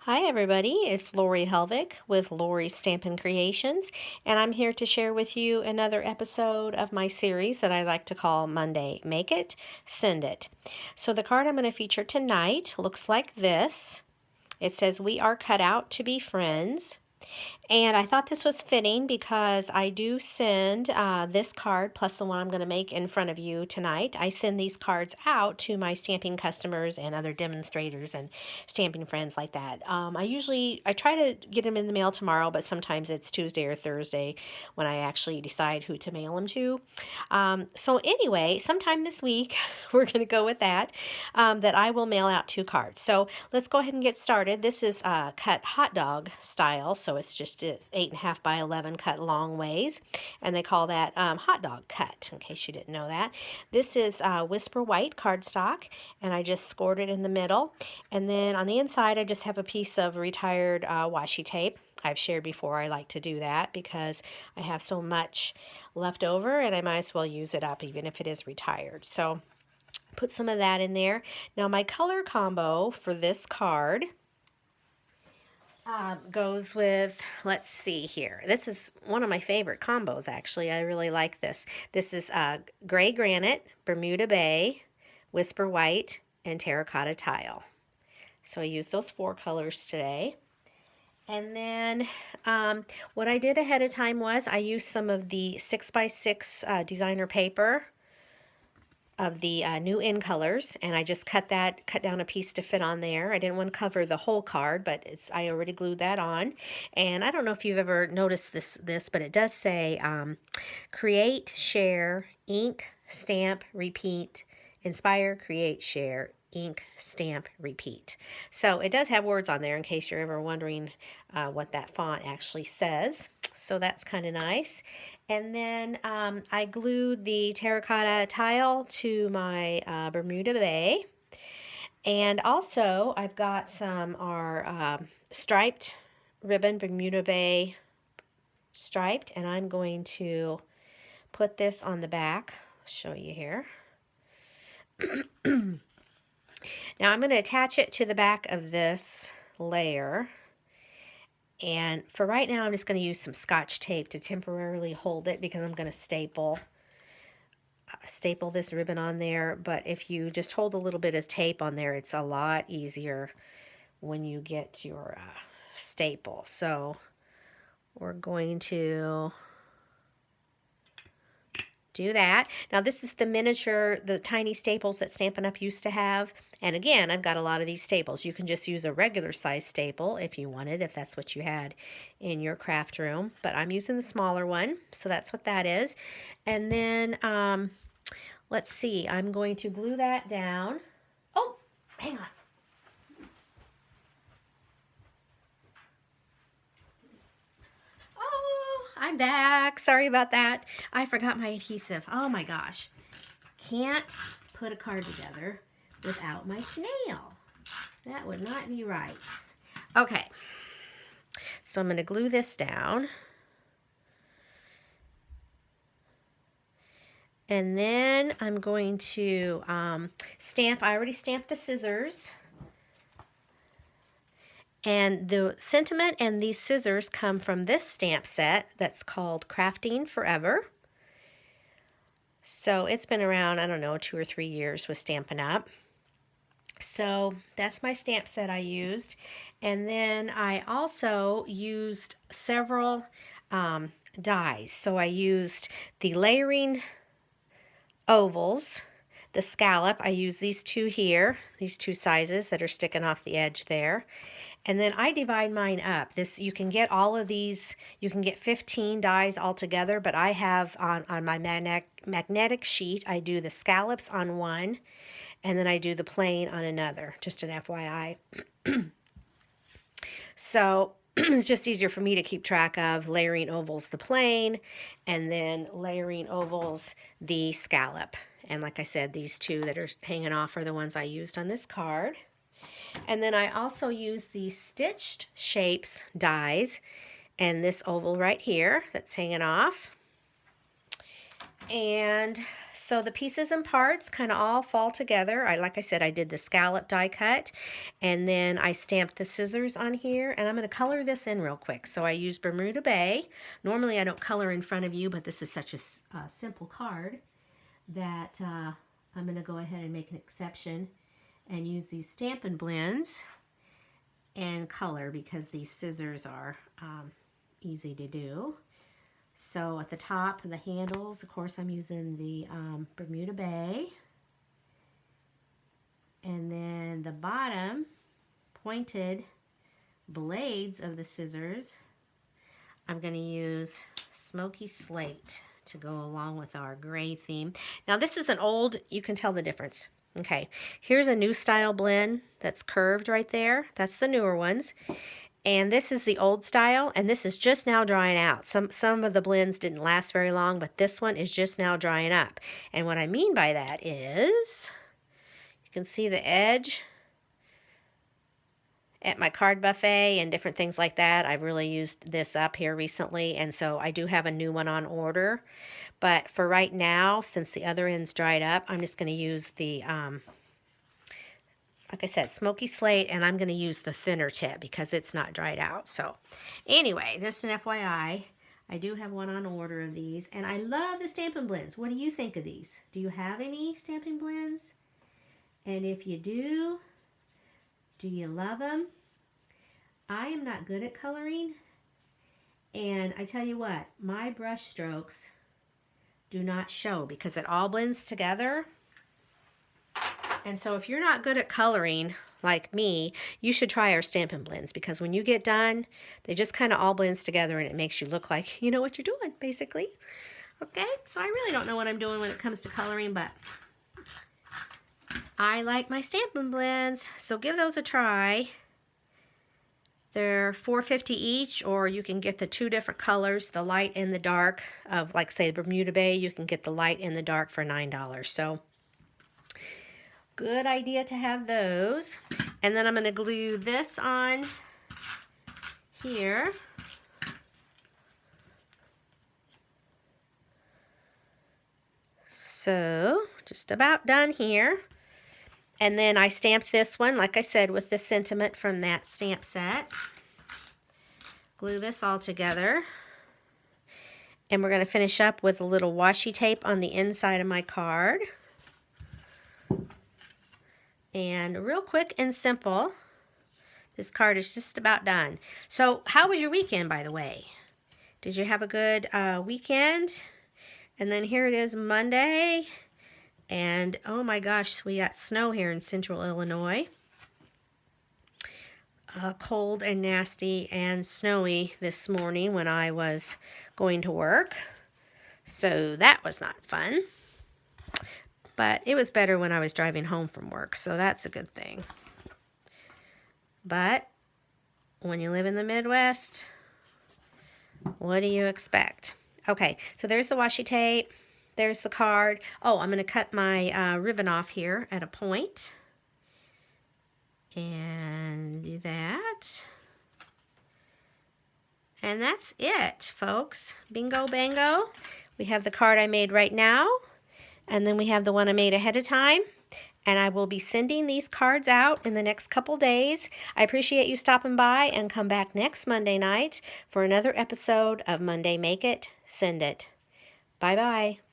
Hi everybody, it's Lori Helvig with Lori's Stampin' Creations, and I'm here to share with you another episode of my series that I like to call Monday Make It, Send It. So the card I'm going to feature tonight looks like this. It says, "We are cut out to be friends." And I thought this was fitting because I do send this card plus the one I'm going to make in front of you tonight. I send these cards out to my stamping customers and other demonstrators and stamping friends like that. I try to get them in the mail tomorrow, but sometimes it's Tuesday or Thursday when I actually decide who to mail them to. So anyway, sometime this week, we're going to go with that I will mail out 2 cards. So let's go ahead and get started. This is cut hot dog style, so it's 8.5 by 11 cut long ways, and they call that hot dog cut, in case you didn't know that. This is Whisper White cardstock, and I just scored it in the middle, and then on the inside I just have a piece of retired washi tape. I've shared before I like to do that because I have so much left over and I might as well use it up even if it is retired. So put some of that in there. Now my color combo for this card goes with, let's see here. This is one of my favorite combos, actually. I really like this. This is Gray Granite, Bermuda Bay, Whisper White, and Terracotta Tile. So I used those 4 colors today. And then what I did ahead of time was I used some of the 6x6 designer paper of the new in colors, and I just cut down a piece to fit on there. I didn't want to cover the whole card, but I already glued that on. And I don't know if you've ever noticed this, but it does say create, share, ink, stamp, repeat, inspire, create, share, ink, stamp, repeat. So it does have words on there in case you're ever wondering what that font actually says. So that's kind of nice. And then I glued the terracotta tile to my Bermuda Bay. And also I've got some striped ribbon, Bermuda Bay striped, and I'm going to put this on the back. I'll show you here. Now I'm going to attach it to the back of this layer. And for right now, I'm just going to use some Scotch tape to temporarily hold it because I'm going to staple this ribbon on there. But if you just hold a little bit of tape on there, it's a lot easier when you get your staple. So we're going to do that. Now this is the miniature, the tiny staples that Stampin' Up! Used to have. And again, I've got a lot of these staples. You can just use a regular size staple if you wanted, if that's what you had in your craft room. But I'm using the smaller one, so that's what that is. And then, let's see, I'm going to glue that down. Oh, hang on. I'm back. Sorry about that. I forgot my adhesive. Oh my gosh. Can't put a card together without my snail. That would not be right. Okay. So I'm going to glue this down. And then I'm going to stamp. I already stamped the scissors. And the sentiment and these scissors come from this stamp set that's called Crafting Forever. So it's been around, I don't know, 2 or 3 years with Stampin' Up. So that's my stamp set I used. And then I also used several dies. So I used the layering ovals, the scallop. I use these 2 here, these 2 sizes that are sticking off the edge there. And then I divide mine up. You can get all of these, you can get 15 dies all together, but I have on my magnetic sheet, I do the scallops on one, and then I do the plain on another, just an FYI. So it's just easier for me to keep track of layering ovals the plain, and then layering ovals the scallop. And like I said, these 2 that are hanging off are the ones I used on this card. And then I also use these Stitched Shapes dies and this oval right here that's hanging off. And so the pieces and parts kind of all fall together. Like I said, I did the scallop die cut, and then I stamped the scissors on here, and I'm going to color this in real quick. So I used Bermuda Bay. Normally I don't color in front of you, but this is such a simple card that I'm going to go ahead and make an exception and use these Stampin' Blends and color, because these scissors are easy to do. So at the top, the handles, of course, I'm using the Bermuda Bay. And then the bottom pointed blades of the scissors, I'm going to use Smoky Slate to go along with our gray theme. Now this is an old, you can tell the difference. Okay, here's a new style blend that's curved right there. That's the newer ones. And this is the old style, and this is just now drying out. Some of the blends didn't last very long, but this one is just now drying up. And what I mean by that is, you can see the edge at my card buffet and different things like that. I've really used this up here recently, and so I do have a new one on order. But for right now, since the other end's dried up, I'm just going to use the like I said, Smoky Slate, and I'm going to use the thinner tip because it's not dried out. So anyway, just an FYI, I do have one on order of these, and I love the Stampin' Blends. What do you think of these? Do you have any Stampin' Blends? And if you do you love them? I am not good at coloring, and I tell you what, my brush strokes do not show because it all blends together. And so if you're not good at coloring like me, you should try our Stampin' Blends, because when you get done, they just kind of all blends together and it makes you look like you know what you're doing, basically. Okay, so I really don't know what I'm doing when it comes to coloring, but I like my Stampin' Blends, so give those a try. They're $4.50 each, or you can get the two different colors, the light and the dark of, like, say, Bermuda Bay. You can get the light and the dark for $9. So good idea to have those. And then I'm going to glue this on here. So just about done here. And then I stamped this one, like I said, with the sentiment from that stamp set. Glue this all together. And we're going to finish up with a little washi tape on the inside of my card. And real quick and simple, this card is just about done. So how was your weekend, by the way? Did you have a good weekend? And then here it is Monday. And oh my gosh, we got snow here in central Illinois. Cold and nasty and snowy this morning when I was going to work. So that was not fun. But it was better when I was driving home from work, so that's a good thing. But when you live in the Midwest, what do you expect? Okay, so there's the washi tape. There's the card. Oh, I'm going to cut my ribbon off here at a point. And do that. And that's it, folks. Bingo, bango. We have the card I made right now. And then we have the one I made ahead of time. And I will be sending these cards out in the next couple days. I appreciate you stopping by, and come back next Monday night for another episode of Monday Make It, Send It. Bye-bye.